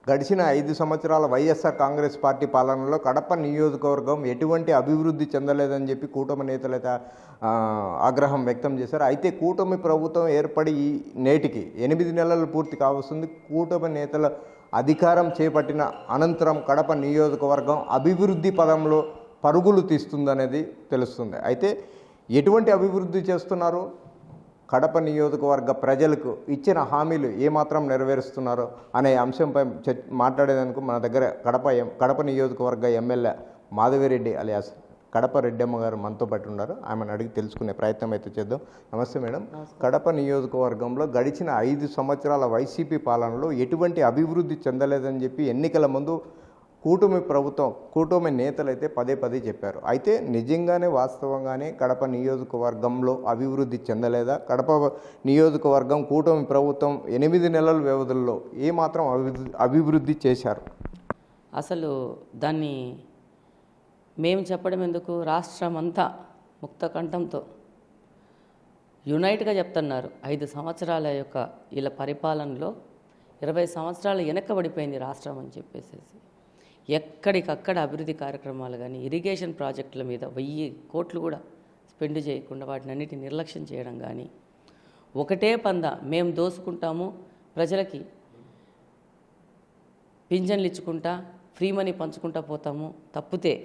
గడిచిన 5 సంవత్సరాల వైఎస్ఆర్ కాంగ్రెస్ పార్టీ పాలనలో కడప నియోజకవర్గం ఎటువంటి అభివృద్ధి చెందలేదని చెప్పి కూటమి నేతలైతే ఆగ్రహం వ్యక్తం చేశారు. అయితే కూటమి ప్రభుత్వం ఏర్పడి నేటికి 8 నెలలు పూర్తి కావస్తుంది. కూటమి నేతల అధికారం చేపట్టిన అనంతరం కడప నియోజకవర్గం అభివృద్ధి పదంలో పరుగులు తీస్తుందనేది తెలుస్తుంది. అయితే ఎటువంటి అభివృద్ధి చేస్తున్నారు, కడప నియోజకవర్గ ప్రజలకు ఇచ్చిన హామీలు ఏమాత్రం నెరవేరుస్తున్నారో అనే అంశంపై మాట్లాడేందుకు మన దగ్గర కడప నియోజకవర్గ ఎమ్మెల్యే మాధవిరెడ్డి అలియాస్ కడప రెడ్డమ్మ గారు మనతో పాటు ఉన్నారు. ఆమెను అడిగి తెలుసుకునే ప్రయత్నం అయితే చేద్దాం. నమస్తే మేడం. కడప నియోజకవర్గంలో గడిచిన 5 సంవత్సరాల వైసీపీ పాలనలో ఎటువంటి అభివృద్ధి చెందలేదని చెప్పి ఎన్నికల ముందు కూటమి నేతలైతే పదే చెప్పారు. అయితే నిజంగానే వాస్తవంగానే కడప నియోజకవర్గంలో అభివృద్ధి చెందలేదా? కడప నియోజకవర్గం కూటమి ప్రభుత్వం 8 నెలల వ్యవధిలో ఏమాత్రం అభివృద్ధి చేశారు? అసలు దాన్ని మేము చెప్పడం ఎందుకు, రాష్ట్రం అంతా ముక్త కంఠంతో యునైట్గా చెప్తున్నారు. 5 సంవత్సరాల యొక్క వీళ్ళ పరిపాలనలో 20 సంవత్సరాలు వెనక్కబడిపోయింది రాష్ట్రం అని చెప్పేసి ఎక్కడికక్కడ అభివృద్ధి కార్యక్రమాలు కానీ ఇరిగేషన్ ప్రాజెక్టుల మీద 1000 కోట్లు కూడా స్పెండ్ చేయకుండా వాటిని అన్నిటిని నిర్లక్ష్యం చేయడం కానీ, ఒకటే పంద మేము దోసుకుంటాము, ప్రజలకి పింఛన్లు ఇచ్చుకుంటా ఫ్రీ మనీ పంచుకుంటా పోతాము తప్పితే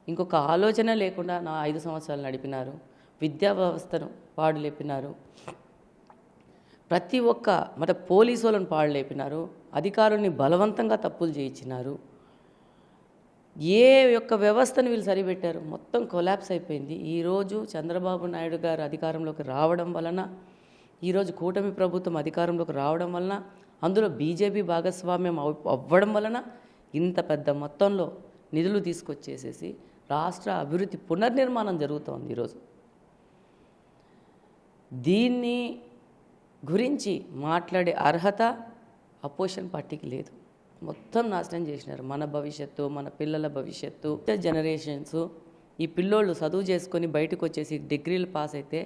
ఇంకొక ఆలోచన లేకుండా 5 సంవత్సరాలు నడిపినారు. విద్యా వ్యవస్థను పాడు లేపినారు. ప్రతి ఒక్క పోలీసు వాళ్ళని పాడు లేపినారు. అధికారుల్ని బలవంతంగా తప్పులు చేయించినారు. ఏ యొక్క వ్యవస్థను వీళ్ళు సరిపెట్టారు, మొత్తం కొలాప్స్ అయిపోయింది. ఈరోజు చంద్రబాబు నాయుడు గారు అధికారంలోకి రావడం వలన, ఈరోజు కూటమి ప్రభుత్వం అధికారంలోకి రావడం వలన, అందులో బీజేపీ భాగస్వామ్యం అవ్వడం వలన ఇంత పెద్ద మొత్తంలో నిధులు తీసుకొచ్చేసేసి రాష్ట్ర అభివృద్ధి పునర్నిర్మాణం జరుగుతోంది. ఈరోజు దీన్ని గురించి మాట్లాడే అర్హత అపోజిషన్ పార్టీకి లేదు. మొత్తం నాశనం చేసినారు మన భవిష్యత్తు, మన పిల్లల భవిష్యత్తు, జనరేషన్స్. ఈ పిల్లోళ్ళు చదువు చేసుకొని బయటకు వచ్చేసి డిగ్రీలు పాస్ అయితే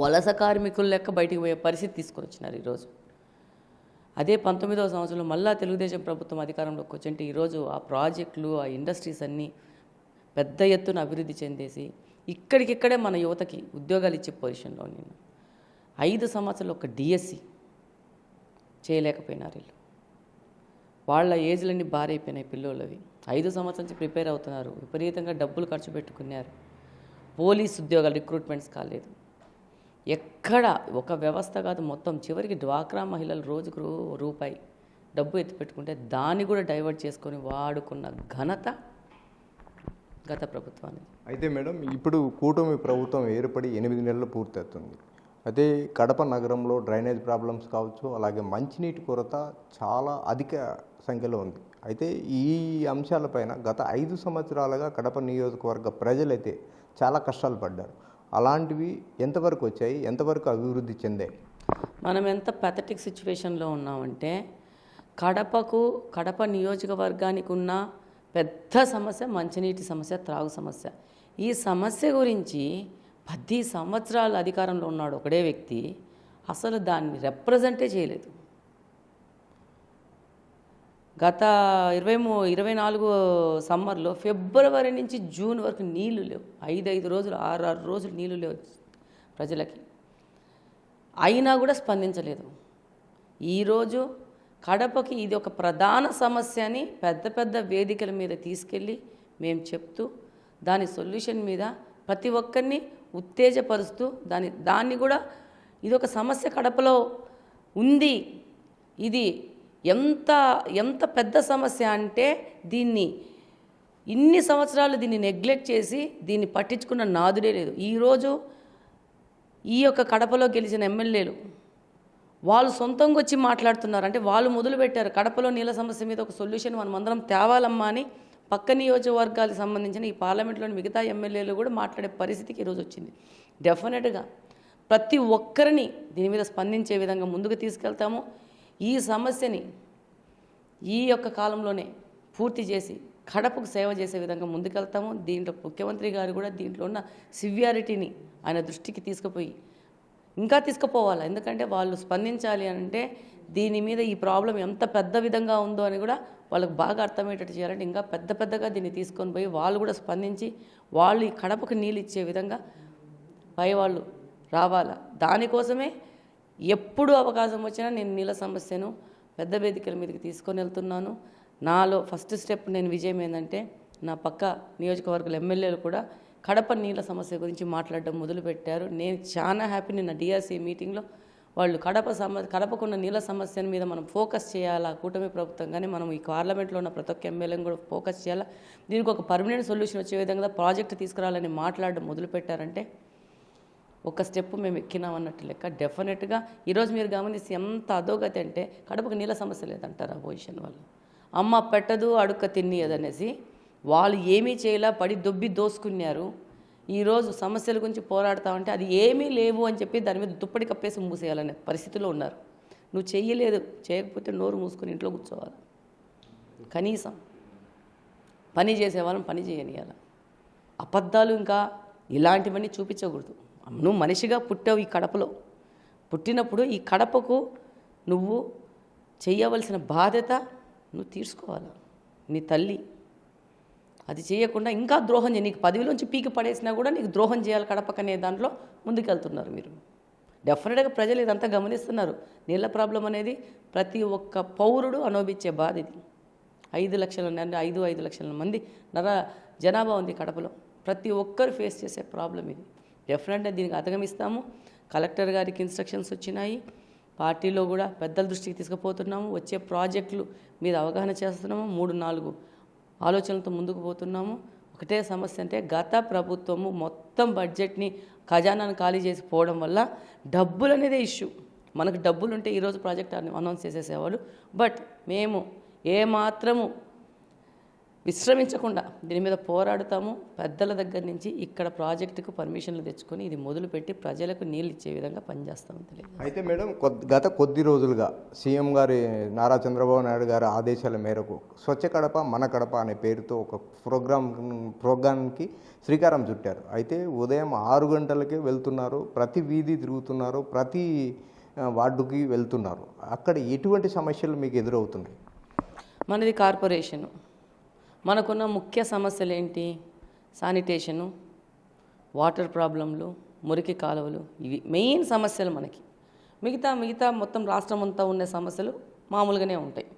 వలస కార్మికుల లెక్క బయటికి పోయే పరిస్థితి తీసుకొని వచ్చినారు ఈరోజు. అదే 19వ సంవత్సరంలో మళ్ళా తెలుగుదేశం ప్రభుత్వం అధికారంలోకి వచ్చింటే ఈరోజు ఆ ప్రాజెక్టులు, ఆ ఇండస్ట్రీస్ అన్నీ పెద్ద ఎత్తున అభివృద్ధి చెందేసి ఇక్కడికిక్కడే మన యువతకి ఉద్యోగాలు ఇచ్చే పొజిషన్లో నేను 5 సంవత్సరాలు ఒక డిఎస్సి చేయలేకపోయినారు వీళ్ళు. వాళ్ళ ఏజ్లన్నీ భారైపోయినాయి పిల్లోళ్ళవి. 5 సంవత్సరాల నుంచి ప్రిపేర్ అవుతున్నారు, విపరీతంగా డబ్బులు ఖర్చు పెట్టుకున్నారు. పోలీస్ ఉద్యోగాలు రిక్రూట్మెంట్స్ కాలేదు. ఎక్కడ ఒక వ్యవస్థ కాదు, మొత్తం చివరికి డ్వాక్రా మహిళలు రోజుకు రూపాయి డబ్బు ఎత్తిపెట్టుకుంటే దాన్ని కూడా డైవర్ట్ చేసుకొని వాడుకున్న ఘనత గత ప్రభుత్వాన్ని. అయితే మేడం, ఇప్పుడు కూటమి ప్రభుత్వం ఏర్పడి 8 నెలలు పూర్తవుతుంది. అదే కడప నగరంలో డ్రైనేజ్ ప్రాబ్లమ్స్ కావచ్చు, అలాగే మంచినీటి కొరత చాలా అధిక సంఖ్యలో ఉంది. అయితే ఈ అంశాలపైన గత 5 సంవత్సరాలుగా కడప నియోజకవర్గ ప్రజలైతే చాలా కష్టాలు పడ్డారు. అలాంటివి ఎంతవరకు వచ్చాయి, ఎంతవరకు అభివృద్ధి చెందాయి? మనం ఎంత పెథటిక్ సిచ్యువేషన్లో ఉన్నామంటే, కడప నియోజకవర్గానికి ఉన్న పెద్ద సమస్య మంచినీటి సమస్య, త్రాగు సమస్య. ఈ సమస్య గురించి 10 సంవత్సరాలు అధికారంలో ఉన్నాడు ఒకడే వ్యక్తి, అసలు దాన్ని రిప్రజెంటే చేయలేదు. గత 24 సమ్మర్లో ఫిబ్రవరి నుంచి జూన్ వరకు నీళ్లు లేవు. 5 రోజులు 6 రోజులు నీళ్లు లేవు ప్రజలకి. అయినా కూడా స్పందించలేదు. ఈరోజు కడపకి ఇది ఒక ప్రధాన సమస్య అని పెద్ద వేదికల మీద తీసుకెళ్ళి మేము చెప్తూ దాని సొల్యూషన్ మీద ప్రతి ఒక్కరిని ఉత్తేజపరుస్తూ దాన్ని కూడా ఇది ఒక సమస్య కడపలో ఉంది, ఇది ఎంత పెద్ద సమస్య అంటే దీన్ని ఇన్ని సంవత్సరాలు దీన్ని నెగ్లెక్ట్ చేసి దీన్ని పట్టించుకున్న నాదుడే లేదు. ఈరోజు ఈ యొక్క కడపలో గెలిచిన ఎమ్మెల్యేలు వాళ్ళు సొంతంగా వచ్చి మాట్లాడుతున్నారు. అంటే వాళ్ళు మొదలుపెట్టారు కడపలో నీళ్ళ సమస్య మీద ఒక సొల్యూషన్ మనమందరం తేవాలమ్మా అని. పక్క నియోజకవర్గాలకు సంబంధించిన ఈ పార్లమెంట్లోని మిగతా ఎమ్మెల్యేలు కూడా మాట్లాడే పరిస్థితికి ఈరోజు వచ్చింది. డెఫినెట్గా ప్రతి ఒక్కరిని దీని మీద స్పందించే విధంగా ముందుకు తీసుకెళ్తాము. ఈ సమస్యని ఈ యొక్క కాలంలోనే పూర్తి చేసి కడపకు సేవ చేసే విధంగా ముందుకెళ్తాము. దీంట్లో ముఖ్యమంత్రి గారు కూడా దీంట్లో ఉన్న సివియారిటీని ఆయన దృష్టికి తీసుకుపోయి ఇంకా తీసుకుపోవాలి. ఎందుకంటే వాళ్ళు స్పందించాలి అంటే దీని మీద ఈ ప్రాబ్లం ఎంత పెద్ద విధంగా ఉందో అని కూడా వాళ్ళకి బాగా అర్థమయ్యేటట్టు చేయాలంటే ఇంకా పెద్దగా దీన్ని తీసుకొని పోయి వాళ్ళు కూడా స్పందించి వాళ్ళు ఈ కడపకు నీళ్ళు ఇచ్చే విధంగా పై వాళ్ళు రావాలా. దానికోసమే ఎప్పుడు అవకాశం వచ్చినా నేను నీళ్ళ సమస్యను పెద్ద వేదికల మీదకి తీసుకొని వెళ్తున్నాను. నాలో ఫస్ట్ స్టెప్ నేను విజయం ఏంటంటే నా పక్క నియోజకవర్గాల ఎమ్మెల్యేలు కూడా కడప నీళ్ళ సమస్య గురించి మాట్లాడడం మొదలుపెట్టారు. నేను చాలా హ్యాపీ. నిన్న డిఆర్సీ మీటింగ్లో వాళ్ళు కడపకున్న నీళ్ళ సమస్య మీద మనం ఫోకస్ చేయాలా, కూటమి ప్రభుత్వం కానీ మనం ఈ పార్లమెంట్లో ఉన్న ప్రతి ఒక్క ఎమ్మెల్యేని కూడా ఫోకస్ చేయాలా, దీనికి ఒక పర్మనెంట్ సొల్యూషన్ వచ్చే విధంగా ప్రాజెక్ట్ తీసుకురావాలని మాట్లాడడం మొదలుపెట్టారంటే ఒక స్టెప్ మేము ఎక్కినామన్నట్టు లెక్క. డెఫినెట్గా ఈరోజు మీరు గమనిస్తే ఎంత అధోగతి అంటే కడపకు నీళ్ళ సమస్య లేదంటారు అపోజిషన్ వాళ్ళు. అమ్మ పెట్టదు అడుక్క తినియదనేసి వాళ్ళు ఏమీ చేయలా, పడి దొబ్బి దోసుకున్నారు. ఈరోజు సమస్యల గురించి పోరాడుతామంటే అది ఏమీ లేవు అని చెప్పి దాని మీద దుప్పటి కప్పేసి మూసేయాలనే పరిస్థితిలో ఉన్నారు. నువ్వు చేయలేదు, చేయకపోతే నోరు మూసుకొని ఇంట్లో కూర్చోవాలి. కనీసం పని చేసేవాళ్ళని పని చేయనియాలి. అబద్ధాలు ఇంకా ఇలాంటివన్నీ చూపించకూడదు. నువ్వు మనిషిగా పుట్టావు ఈ కడపలో. పుట్టినప్పుడు ఈ కడపకు నువ్వు చేయవలసిన బాధ్యత నువ్వు తీర్చుకోవాలి. నీ తల్లి అది చేయకుండా ఇంకా ద్రోహం చేయ, నీకు పదవిలోంచి పీకి పడేసినా కూడా నీకు ద్రోహం చేయాలి కడపకనే దాంట్లో ముందుకెళ్తున్నారు మీరు. డెఫినెట్గా ప్రజలు ఇదంతా గమనిస్తున్నారు. నీళ్ళ ప్రాబ్లం అనేది ప్రతి ఒక్క పౌరుడు అనుభవించే బాధ ఇది. 5 లక్షల మంది జనాభా ఉంది కడపలో. ప్రతి ఒక్కరు ఫేస్ చేసే ప్రాబ్లం ఇది. డెఫినెట్గా దీనికి అధిగమిస్తాము. కలెక్టర్ గారికి ఇన్స్ట్రక్షన్స్ వచ్చినాయి. పార్టీలో కూడా పెద్దల దృష్టికి తీసుకుపోతున్నాము. వచ్చే ప్రాజెక్టులు మీద అవగాహన చేస్తున్నాము. 3-4 ఆలోచనలతో ముందుకు పోతున్నాము. ఒకటే సమస్య అంటే గత ప్రభుత్వము మొత్తం బడ్జెట్ని ఖజానాను ఖాళీ చేసి పోవడం వల్ల డబ్బులు అనేదే ఇష్యూ. మనకు డబ్బులు ఉంటే ఈరోజు ప్రాజెక్ట్ అనౌన్స్ చేసేసేవాళ్ళు. బట్ మేము ఏమాత్రము విశ్రమించకుండా దీని మీద పోరాడుతాము. పెద్దల దగ్గర నుంచి ఇక్కడ ప్రాజెక్టుకు పర్మిషన్లు తెచ్చుకొని ఇది మొదలుపెట్టి ప్రజలకు నీళ్ళు ఇచ్చే విధంగా పనిచేస్తామని తెలియదు. అయితే మేడం గత కొద్ది రోజులుగా సీఎం గారి నారా చంద్రబాబు నాయుడు గారి ఆదేశాల మేరకు స్వచ్ఛ కడప మన కడప అనే పేరుతో ఒక ప్రోగ్రాంకి శ్రీకారం చుట్టారు. అయితే ఉదయం 6 గంటలకే వెళ్తున్నారు, ప్రతి వీధి తిరుగుతున్నారు, ప్రతి వార్డుకి వెళ్తున్నారు. అక్కడ ఎటువంటి సమస్యలు మీకు ఎదురవుతున్నాయి? మనది కార్పొరేషను. మనకున్న ముఖ్య సమస్యలు ఏంటి? శానిటేషను, వాటర్ ప్రాబ్లంలు, మురికి కాలువలు. ఇవి మెయిన్ సమస్యలు మనకి. మిగతా మొత్తం రాష్ట్రం అంతా ఉండే సమస్యలు మామూలుగానే ఉంటాయి.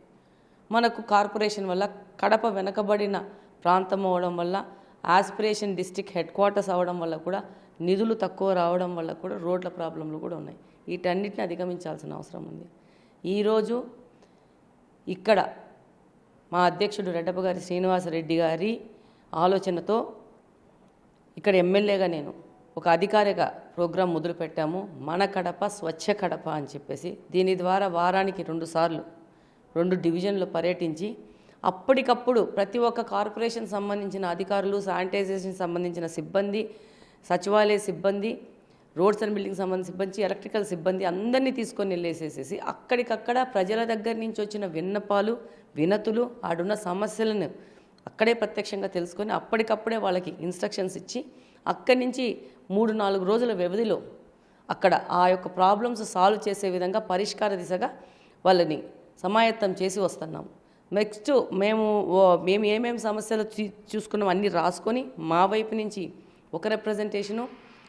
మనకు కార్పొరేషన్ వల్ల కడప వెనకబడిన ప్రాంతం అవ్వడం వల్ల, ఆస్పిరేషన్ డిస్ట్రిక్ట్ హెడ్ క్వార్టర్స్ అవ్వడం వల్ల కూడా నిధులు తక్కువ రావడం వల్ల కూడా రోడ్ల ప్రాబ్లంలు కూడా ఉన్నాయి. వీటన్నిటిని అధిగమించాల్సిన అవసరం ఉంది. ఈరోజు ఇక్కడ మా అధ్యక్షుడు రెడ్డప్పగారి శ్రీనివాసరెడ్డి గారి ఆలోచనతో ఇక్కడ ఎమ్మెల్యేగా నేను ఒక అధికారిక ప్రోగ్రాం మొదలుపెట్టాము. మన కడప స్వచ్ఛ కడప అని చెప్పేసి. దీని ద్వారా వారానికి 2 సార్లు 2 డివిజన్లు పర్యటించి అప్పటికప్పుడు ప్రతి ఒక్క కార్పొరేషన్ సంబంధించిన అధికారులు, శానిటైజేషన్ సంబంధించిన సిబ్బంది, సచివాలయ సిబ్బంది, రోడ్స్ అండ్ బిల్డింగ్ సంబంధించిన సిబ్బంది, ఎలక్ట్రికల్ సిబ్బంది అందరినీ తీసుకొని వెళ్ళేసేసేసి అక్కడికక్కడ ప్రజల దగ్గర నుంచి వచ్చిన విన్నపాలు, వినతులు, ఆడున్న సమస్యలను అక్కడే ప్రత్యక్షంగా తెలుసుకొని అప్పటికప్పుడే వాళ్ళకి ఇన్స్ట్రక్షన్స్ ఇచ్చి అక్కడి నుంచి 3-4 రోజుల వ్యవధిలో అక్కడ ఆ యొక్క ప్రాబ్లమ్స్ సాల్వ్ చేసే విధంగా పరిష్కార దిశగా వాళ్ళని సమాయత్తం చేసి వస్తున్నాము. నెక్స్ట్ మేము ఏమేమి సమస్యలు చూసుకున్నాం అన్నీ రాసుకొని మా వైపు నుంచి ఒక రిప్రజెంటేషను,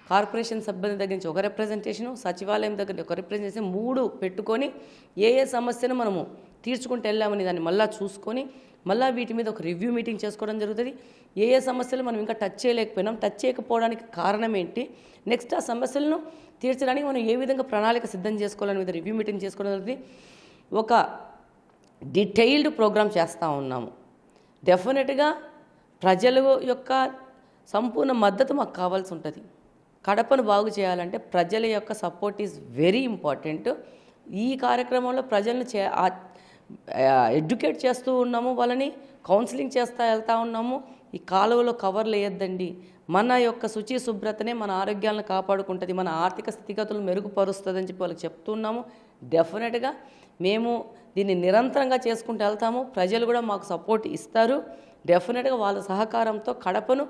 కార్పొరేషన్ సిబ్బంది దగ్గర నుంచి ఒక రిప్రజెంటేషను, సచివాలయం దగ్గర ఒక రిప్రజెంటేషన్, 3 పెట్టుకొని ఏ సమస్యను మనము తీర్చుకుంటూ వెళ్ళామని దాన్ని మళ్ళీ చూసుకొని మళ్ళీ వీటి మీద ఒక రివ్యూ మీటింగ్ చేసుకోవడం జరుగుతుంది. ఏ సమస్యలు మనం ఇంకా టచ్ చేయలేకపోయినాం, టచ్ చేయకపోవడానికి కారణం ఏంటి, నెక్స్ట్ ఆ సమస్యలను తీర్చడానికి మనం ఏ విధంగా ప్రణాళిక సిద్ధం చేసుకోవాలని మీద రివ్యూ మీటింగ్ చేసుకోవడం జరుగుతుంది. ఒక డీటెయిల్డ్ ప్రోగ్రామ్ చేస్తూ ఉన్నాము. డెఫినెట్గా ప్రజల యొక్క సంపూర్ణ మద్దతు మాకు కావాల్సి ఉంటుంది. కడపను బాగు చేయాలంటే ప్రజల యొక్క సపోర్ట్ ఈజ్ వెరీ ఇంపార్టెంట్. ఈ కార్యక్రమంలో ప్రజలను ఎడ్యుకేట్ చేస్తూ ఉన్నాము, వాళ్ళని కౌన్సిలింగ్ వెళ్తూ ఉన్నాము. ఈ కాలువలో కవర్లు వేయొద్దండి, మన యొక్క శుచి శుభ్రతనే మన ఆరోగ్యాలను కాపాడుకుంటుంది, మన ఆర్థిక స్థితిగతులు మెరుగుపరుస్తుందని చెప్పి వాళ్ళకి చెప్తున్నాము. డెఫినెట్గా మేము దీన్ని నిరంతరంగా చేసుకుంటూ వెళ్తాము. ప్రజలు కూడా మాకు సపోర్ట్ ఇస్తారు. డెఫినెట్గా వాళ్ళ సహకారంతో కడపను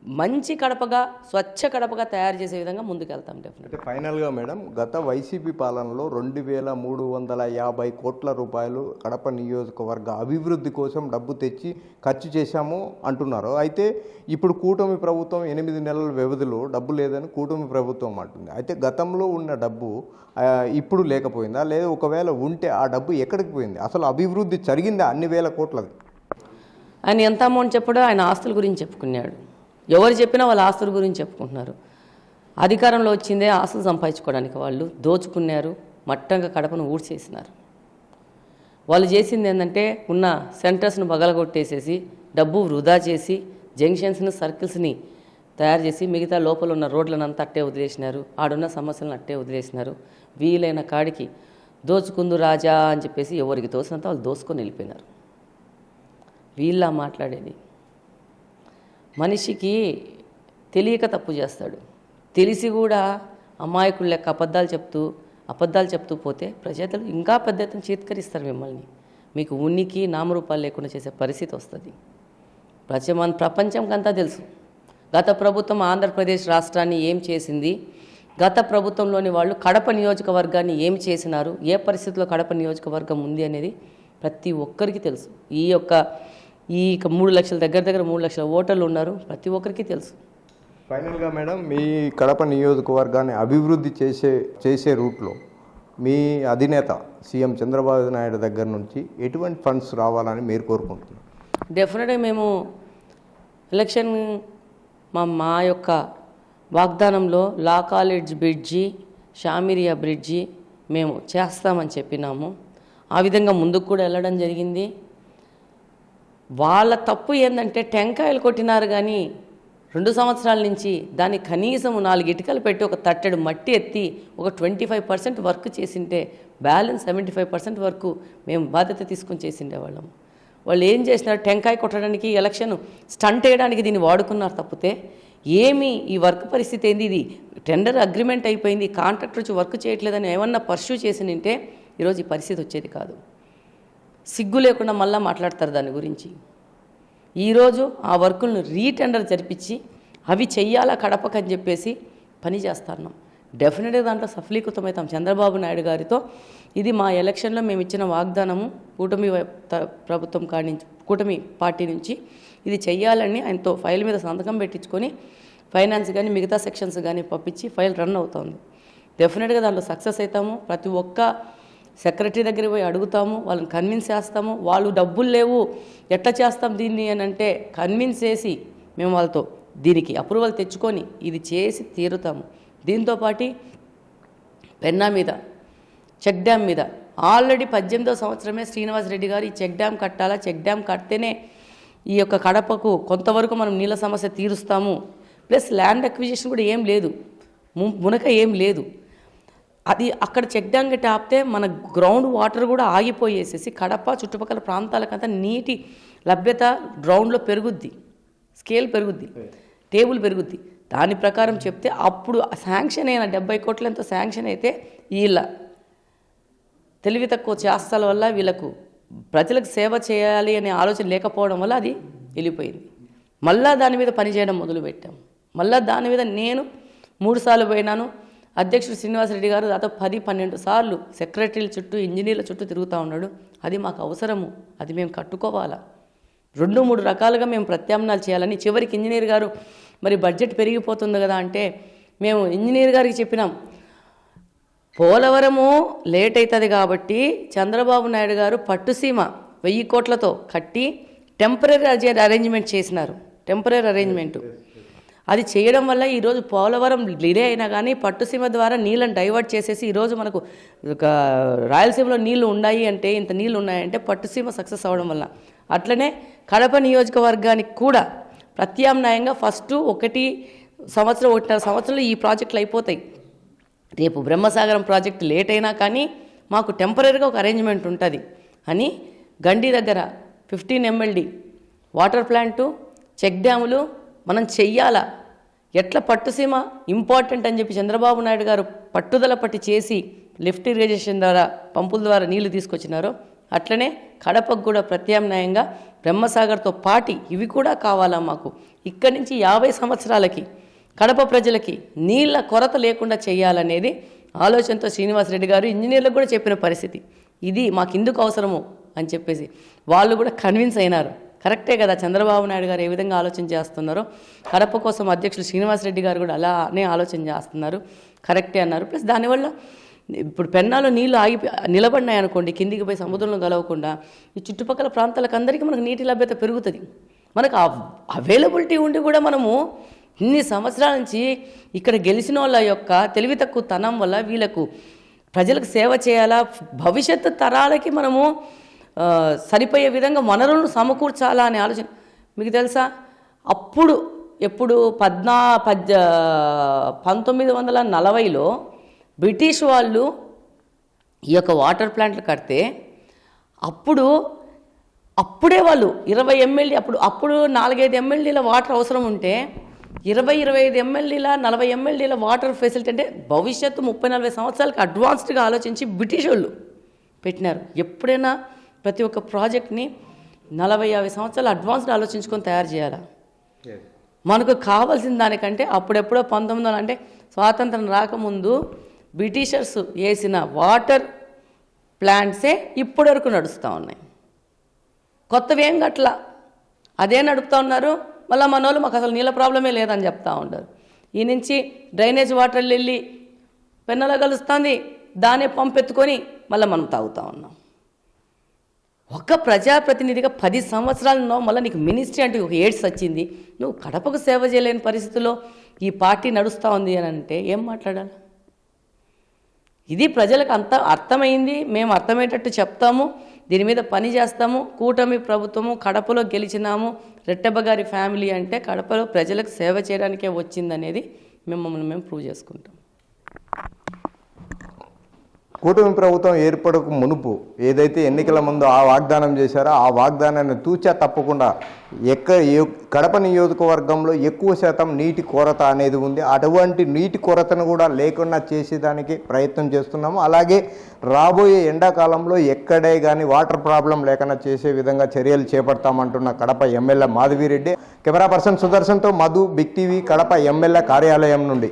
మంచి కడపగా స్వచ్ఛ కడపగా తయారు చేసే విధంగా ముందుకెళ్తాం డెఫినెట్. అయితే ఫైనల్గా మేడం, గత వైసీపీ పాలనలో 2350 కోట్ల రూపాయలు కడప నియోజకవర్గ అభివృద్ధి కోసం డబ్బు తెచ్చి ఖర్చు చేశాము అంటున్నారు. అయితే ఇప్పుడు కూటమి ప్రభుత్వం 8 నెలల వ్యవధిలో డబ్బు లేదని కూటమి ప్రభుత్వం అంటుంది. అయితే గతంలో ఉన్న డబ్బు ఇప్పుడు లేకపోయిందా, లేదా ఒకవేళ ఉంటే ఆ డబ్బు ఎక్కడికి పోయింది? అసలు అభివృద్ధి జరిగిందా అన్ని వేల కోట్లది? ఆయన ఎంత అమౌంట్ చెప్పాడో ఆయన ఆస్తుల గురించి చెప్పుకున్నాడు. ఎవరు చెప్పినా వాళ్ళ ఆస్తుల గురించి చెప్పుకుంటున్నారు. అధికారంలో వచ్చిందే ఆస్తులు సంపాదించుకోవడానికి. వాళ్ళు దోచుకున్నారు, మట్టంగా కడపను ఊడ్చేసినారు. వాళ్ళు చేసింది ఏంటంటే ఉన్న సెంటర్స్ను పగలగొట్టేసేసి డబ్బు వృధా చేసి జంక్షన్స్ని సర్కిల్స్ని తయారు చేసి మిగతా లోపల ఉన్న రోడ్లను అంతా అట్టే వదిలేసినారు. ఆడున్న సమస్యలను అట్టే వదిలేసినారు. వీలైన కాడికి దోచుకుందు రాజా అని చెప్పేసి ఎవరికి తోసినంత వాళ్ళు దోసుకొని వెళ్ళిపోయినారు. వీళ్ళ మాట్లాడేది మనిషికి తెలియక తప్పు చేస్తాడు, తెలిసి కూడా అమాయకులు లెక్క అబద్ధాలు చెప్తూ పోతే ప్రజలు ఇంకా పెద్ద ఎత్తున చేత్కరిస్తారు మిమ్మల్ని. మీకు ఉనికి నామరూపాలు లేకుండా చేసే పరిస్థితి వస్తుంది. ప్రపంచంకంతా తెలుసు గత ప్రభుత్వం ఆంధ్రప్రదేశ్ రాష్ట్రాన్ని ఏం చేసింది, గత ప్రభుత్వంలోని వాళ్ళు కడప నియోజకవర్గాన్ని ఏం చేసినారు, ఏ పరిస్థితిలో కడప నియోజకవర్గం ఉంది అనేది ప్రతి ఒక్కరికి తెలుసు. ఈ 3 లక్షల దగ్గర 3 లక్షల ఓటర్లు ఉన్నారు, ప్రతి ఒక్కరికి తెలుసు. ఫైనల్గా మేడం, మీ కడప నియోజకవర్గాన్ని అభివృద్ధి చేసే రూట్లో మీ అధినేత సీఎం చంద్రబాబు నాయుడు దగ్గర నుంచి ఎటువంటి ఫండ్స్ రావాలని మీరు కోరుకుంటున్నారు? డెఫినెట్గా మేము ఎలక్షన్ మా యొక్క వాగ్దానంలో లా కాలేజ్ బ్రిడ్జి, షామిరియా బ్రిడ్జి మేము చేస్తామని చెప్పినాము. ఆ విధంగా ముందుకు కూడా వెళ్ళడం జరిగింది. వాళ్ళ తప్పు ఏంటంటే టెంకాయలు కొట్టినారు కానీ 2 సంవత్సరాల నుంచి దాన్ని కనీసం 4 ఇటుకలు పెట్టి ఒక తట్టెడు మట్టి ఎత్తి ఒక 25% వర్క్ చేసింటే బ్యాలెన్స్ 75% వరకు మేము బాధ్యత తీసుకొని చేసిండేవాళ్ళం. వాళ్ళు ఏం చేసినారు, టెంకాయ కొట్టడానికి ఎలక్షన్ స్టంట్ వేయడానికి దీన్ని వాడుకున్నారు తప్పితే ఏమి ఈ వర్క్ పరిస్థితి ఏంది, ఇది టెండర్ అగ్రిమెంట్ అయిపోయింది, కాంట్రాక్టర్ వచ్చి వర్క్ చేయట్లేదని ఏమన్నా పర్స్యూ చేసి నింటే ఈరోజు ఈ పరిస్థితి వచ్చేది కాదు. సిగ్గు లేకుండా మళ్ళీ మాట్లాడతారు దాని గురించి. ఈరోజు ఆ వర్కులను రీటెండర్ జరిపించి అవి చెయ్యాలా కడపకు అని చెప్పేసి పని చేస్తున్నాం. డెఫినెట్గా దాంట్లో సఫలీకృతమవుతాం చంద్రబాబు నాయుడు గారితో. ఇది మా ఎలక్షన్లో మేము ఇచ్చిన వాగ్దానము. ప్రభుత్వం కాడి నుంచి, కూటమి పార్టీ నుంచి ఇది చెయ్యాలని ఆయనతో ఫైల్ మీద సంతకం పెట్టించుకొని ఫైనాన్స్ కానీ మిగతా సెక్షన్స్ కానీ పంపించి ఫైల్ రన్ అవుతుంది. డెఫినెట్గా దాంట్లో సక్సెస్ అవుతాము. ప్రతి ఒక్క సెక్రటరీ దగ్గరికి పోయి అడుగుతాము, వాళ్ళని కన్విన్స్ చేస్తాము. వాళ్ళు డబ్బులు లేవు ఎట్లా చేస్తాం దీన్ని అని అంటే కన్విన్స్ చేసి మేము వాళ్ళతో దీనికి అప్రూవల్ తెచ్చుకొని ఇది చేసి తీరుతాము. దీంతోపాటు పెన్నా మీద చెక్ డ్యామ్ మీద ఆల్రెడీ 18వ సంవత్సరమే శ్రీనివాసరెడ్డి గారు ఈ చెక్ డ్యామ్ కట్టాలా, చెక్ డ్యామ్ కడితేనే ఈ యొక్క కడపకు కొంతవరకు మనం నీళ్ళ సమస్య తీరుస్తాము. ప్లస్ ల్యాండ్ అక్విజిషన్ కూడా ఏం లేదు, మునక ఏం లేదు. అది అక్కడ చెక్ డ్యామ్ గట్టి ఆపితే మన గ్రౌండ్ వాటర్ కూడా ఆగిపోయేసేసి కడప చుట్టుపక్కల ప్రాంతాలకంతా నీటి లభ్యత గ్రౌండ్లో పెరుగుద్ది, స్కేల్ పెరుగుద్ది, టేబుల్ పెరుగుద్ది. దాని ప్రకారం చెప్తే అప్పుడు శాంక్షన్ అయిన 70 కోట్ల ఎంతో శాంక్షన్ అయితే వీళ్ళ తెలివి తక్కువ చేస్తాల వల్ల వీళ్ళకు ప్రజలకు సేవ చేయాలి అనే ఆలోచన లేకపోవడం వల్ల అది వెళ్ళిపోయింది. మళ్ళా దాని మీద పనిచేయడం మొదలుపెట్టాం. మళ్ళీ దాని మీద నేను 3 సార్లు పోయినాను. అధ్యక్షుడు శ్రీనివాసరెడ్డి గారు దాదాపు 10-12 సార్లు సెక్రటరీల చుట్టూ, ఇంజనీర్ల చుట్టూ తిరుగుతూ ఉన్నాడు. అది మాకు అవసరము, అది మేము కట్టుకోవాలా. 2-3 రకాలుగా మేము ప్రత్యామ్నాయాలు చేయాలని చివరికి ఇంజనీర్ గారు మరి బడ్జెట్ పెరిగిపోతుంది కదా అంటే మేము ఇంజనీర్ గారికి చెప్పినాం, పోలవరము లేట్ అవుతుంది కాబట్టి చంద్రబాబు నాయుడు గారు పట్టుసీమ 1000 కోట్లతో కట్టి టెంపరీ అరేంజ్మెంట్ చేసినారు. టెంపరీ అరేంజ్మెంటు అది చేయడం వల్ల ఈరోజు పోలవరం డిలే అయినా కానీ పట్టుసీమ ద్వారా నీళ్ళని డైవర్ట్ చేసేసి ఈరోజు మనకు రాయలసీమలో నీళ్లు ఉన్నాయి అంటే, ఇంత నీళ్ళు ఉన్నాయంటే పట్టుసీమ సక్సెస్ అవ్వడం వల్ల. అట్లనే కడప నియోజకవర్గానికి కూడా ప్రత్యామ్నాయంగా ఫస్ట్ 1 సంవత్సరం 1.5 సంవత్సరంలో ఈ ప్రాజెక్టులు అయిపోతాయి. రేపు బ్రహ్మసాగరం ప్రాజెక్టు లేట్ అయినా కానీ మాకు టెంపరీగా ఒక అరేంజ్మెంట్ ఉంటుంది అని గండి దగ్గర 15 MLD వాటర్ ప్లాంటు, చెక్ డ్యాములు మనం చెయ్యాలా. ఎట్లా పట్టుసీమ ఇంపార్టెంట్ అని చెప్పి చంద్రబాబు నాయుడు గారు పట్టుదల పట్టి చేసి లిఫ్ట్ ఇరిగేషన్ ద్వారా పంపుల ద్వారా నీళ్లు తీసుకొచ్చినారో అట్లనే కడపకు కూడా ప్రత్యామ్నాయంగా బ్రహ్మసాగర్తో పాటి ఇవి కూడా కావాలా మాకు. ఇక్కడి నుంచి 50 సంవత్సరాలకి కడప ప్రజలకి నీళ్ళ కొరత లేకుండా చేయాలనేది ఆలోచనతో శ్రీనివాసరెడ్డి గారు ఇంజనీర్లకు కూడా చెప్పిన పరిస్థితి. ఇది మాకు ఎందుకు అవసరము అని చెప్పేసి వాళ్ళు కూడా కన్విన్స్ అయినారు. కరెక్టే కదా, చంద్రబాబు నాయుడు గారు ఏ విధంగా ఆలోచన చేస్తున్నారో కడప కోసం అధ్యక్షులు శ్రీనివాసరెడ్డి గారు కూడా అలానే ఆలోచన చేస్తున్నారు. కరెక్టే అన్నారు. ప్లస్ దానివల్ల ఇప్పుడు పెన్నాలో నీళ్లు నిలబడినాయి అనుకోండి, కిందికి పోయి సముద్రంలో కలవకుండా ఈ చుట్టుపక్కల ప్రాంతాలకు అందరికీ మనకు నీటి లభ్యత పెరుగుతుంది. మనకు అవైలబిలిటీ ఉండి కూడా మనము ఇన్ని సంవత్సరాల నుంచి ఇక్కడ గెలిచిన వాళ్ళ యొక్క తెలివి తక్కువ తనం వల్ల వీళ్ళకు ప్రజలకు సేవ చేయాలా, భవిష్యత్తు తరాలకి మనము సరిపోయే విధంగా వనరులను సమకూర్చాలా అనే ఆలోచన. మీకు తెలుసా, అప్పుడు ఎప్పుడు 1940లో బ్రిటిష్ వాళ్ళు ఈ యొక్క వాటర్ ప్లాంట్లు కడితే అప్పుడే వాళ్ళు 20 MLD అప్పుడు 4-5 MLDల వాటర్ అవసరం ఉంటే 20-25 MLDల 40 MLDల వాటర్ ఫెసిలిటీ అంటే భవిష్యత్తు 30-40 సంవత్సరాలకి అడ్వాన్స్డ్గా ఆలోచించి బ్రిటిష్ వాళ్ళు పెట్టినారు. ఎప్పుడైనా ప్రతి ఒక్క ప్రాజెక్ట్ని 40-50 సంవత్సరాలు అడ్వాన్స్డ్ ఆలోచించుకొని తయారు చేయాలి. మనకు కావాల్సిన దానికంటే అప్పుడెప్పుడో 1900 అంటే స్వాతంత్రం రాకముందు బ్రిటిషర్స్ వేసిన వాటర్ ప్లాంట్సే ఇప్పటి వరకు నడుస్తూ ఉన్నాయి. కొత్తవి ఏం గట్ల అదే నడుపుతూ ఉన్నారు. మళ్ళీ మన వాళ్ళు మాకు అసలు నీళ్ళ ప్రాబ్లమే లేదని చెప్తూ ఉంటారు. ఈ నుంచి డ్రైనేజ్ వాటర్ వెళ్ళి పెన్నలో కలుస్తుంది, దానే పంప్ ఎత్తుకొని మళ్ళీ మనం తాగుతూ ఉన్నాం. ఒక ప్రజాప్రతినిధిగా 10 సంవత్సరాలు ఉన్నావు, మళ్ళీ నీకు మినిస్ట్రీ అంటే ఒక ఎయిడ్స్ వచ్చింది, నువ్వు కడపకు సేవ చేయలేని పరిస్థితుల్లో ఈ పార్టీ నడుస్తూ ఉంది అని అంటే ఏం మాట్లాడాలి? ఇది ప్రజలకు అంత అర్థమైంది. మేము అర్థమయ్యేటట్టు చెప్తాము, దీని మీద పని చేస్తాము. కూటమి ప్రభుత్వము కడపలో గెలిచినాము, రెట్టెబ్బ గారి ఫ్యామిలీ అంటే కడపలో ప్రజలకు సేవ చేయడానికే వచ్చిందనేది మేము ప్రూవ్ చేసుకుంటాం. కూటమి ప్రభుత్వం ఏర్పడక మునుపు ఏదైతే ఎన్నికల ముందు ఆ వాగ్దానం చేశారో ఆ వాగ్దానాన్ని తూచా తప్పకుండా కడప నియోజకవర్గంలో ఎక్కువ శాతం నీటి కొరత అనేది ఉంది. అటువంటి నీటి కొరతను కూడా లేకుండా చేసేదానికి ప్రయత్నం చేస్తున్నాము. అలాగే రాబోయే ఎండాకాలంలో ఎక్కడే కానీ వాటర్ ప్రాబ్లం లేకుండా చేసే విధంగా చర్యలు చేపడతామంటున్న Kadapa MLA Madhavi Reddy. Camera person సుదర్శన్తో Madhu, big TV, Kadapa MLA కార్యాలయం నుండి.